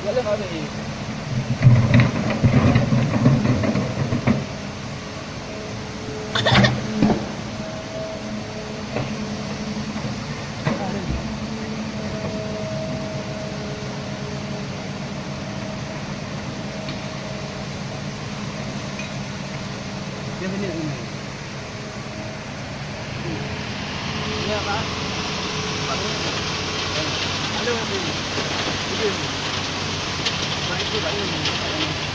Wala ka eh. Yan din yun. Iya Pak. Halo. Ini. Nah itu Pak ini.